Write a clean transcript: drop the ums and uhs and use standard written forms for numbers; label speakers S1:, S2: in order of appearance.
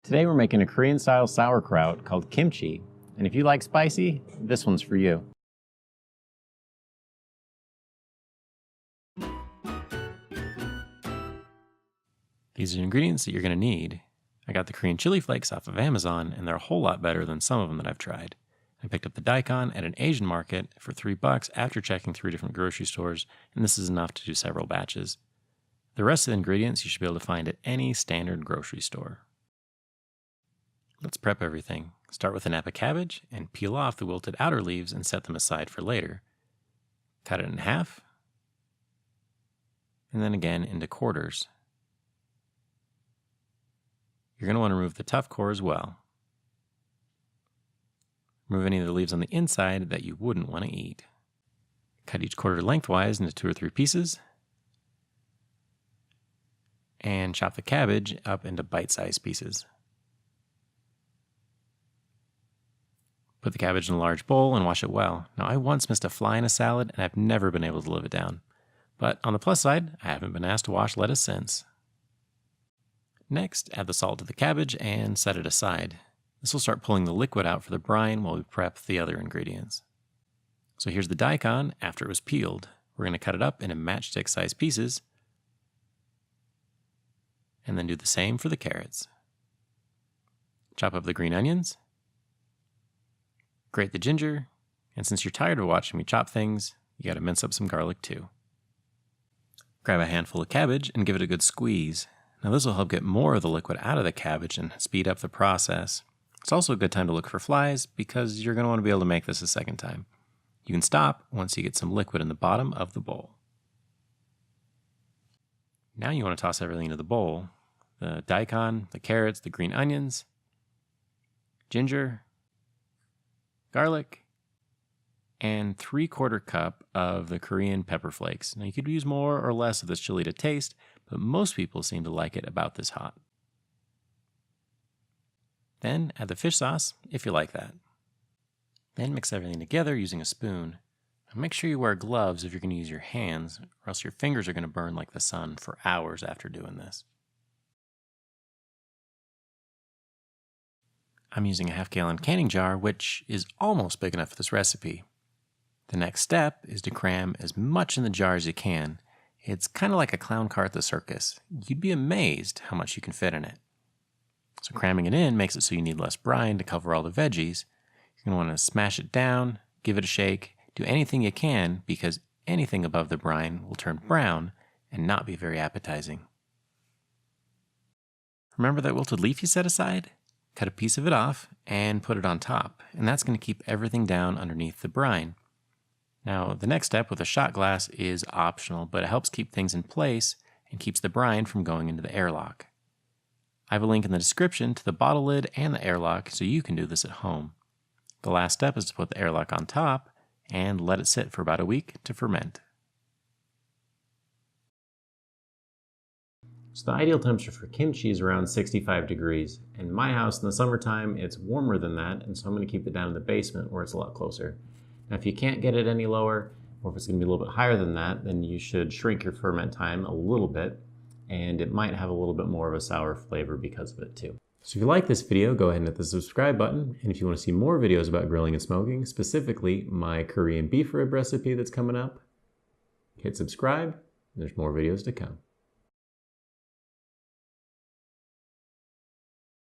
S1: Today we're making a Korean-style sauerkraut called kimchi, and if you like spicy, this one's for you. These are the ingredients that you're going to need. I got the Korean chili flakes off of Amazon, and they're a whole lot better than some of them that I've tried. I picked up the Daikon at an Asian market for $3 after checking 3 different grocery stores, and this is enough to do several batches. The rest of the ingredients you should be able to find at any standard grocery store. Let's prep everything. Start with the Napa cabbage and peel off the wilted outer leaves and set them aside for later. Cut it in half, and then again into quarters. You're going to want to remove the tough core as well. Remove any of the leaves on the inside that you wouldn't want to eat. Cut each quarter lengthwise into 2 or 3 pieces. And chop the cabbage up into bite-sized pieces. Put the cabbage in a large bowl and wash it well. Now, I once missed a fly in a salad and I've never been able to live it down. But on the plus side, I haven't been asked to wash lettuce since. Next, add the salt to the cabbage and set it aside. This will start pulling the liquid out for the brine while we prep the other ingredients. So here's the daikon after it was peeled. We're going to cut it up into matchstick-sized pieces and then do the same for the carrots. Chop up the green onions. Grate the ginger, and since you're tired of watching me chop things, you gotta mince up some garlic too. Grab a handful of cabbage and give it a good squeeze. Now this will help get more of the liquid out of the cabbage and speed up the process. It's also a good time to look for flies because you're gonna want to be able to make this a second time. You can stop once you get some liquid in the bottom of the bowl. Now you want to toss everything into the bowl. The daikon, the carrots, the green onions, ginger, garlic, and 3/4 cup of the Korean pepper flakes. Now you could use more or less of this chili to taste, but most people seem to like it about this hot. Then add the fish sauce if you like that. Then mix everything together using a spoon. Now make sure you wear gloves if you're going to use your hands, or else your fingers are going to burn like the sun for hours after doing this. I'm using a 1/2 gallon canning jar, which is almost big enough for this recipe. The next step is to cram as much in the jar as you can. It's kind of like a clown car at the circus. You'd be amazed how much you can fit in it. So cramming it in makes it so you need less brine to cover all the veggies. You're going to want to smash it down, give it a shake, do anything you can because anything above the brine will turn brown and not be very appetizing. Remember that wilted leaf you set aside? Cut a piece of it off and put it on top, and that's going to keep everything down underneath the brine. Now, the next step with a shot glass is optional, but it helps keep things in place and keeps the brine from going into the airlock. I have a link in the description to the bottle lid and the airlock so you can do this at home. The last step is to put the airlock on top and let it sit for about a week to ferment. So the ideal temperature for kimchi is around 65 degrees. In my house in the summertime, it's warmer than that, and so I'm going to keep it down in the basement where it's a lot closer. Now if you can't get it any lower, or if it's going to be a little bit higher than that, then you should shrink your ferment time a little bit, and it might have a little bit more of a sour flavor because of it too. So if you like this video, go ahead and hit the subscribe button, and if you want to see more videos about grilling and smoking, specifically my Korean beef rib recipe that's coming up, hit subscribe, and there's more videos to come.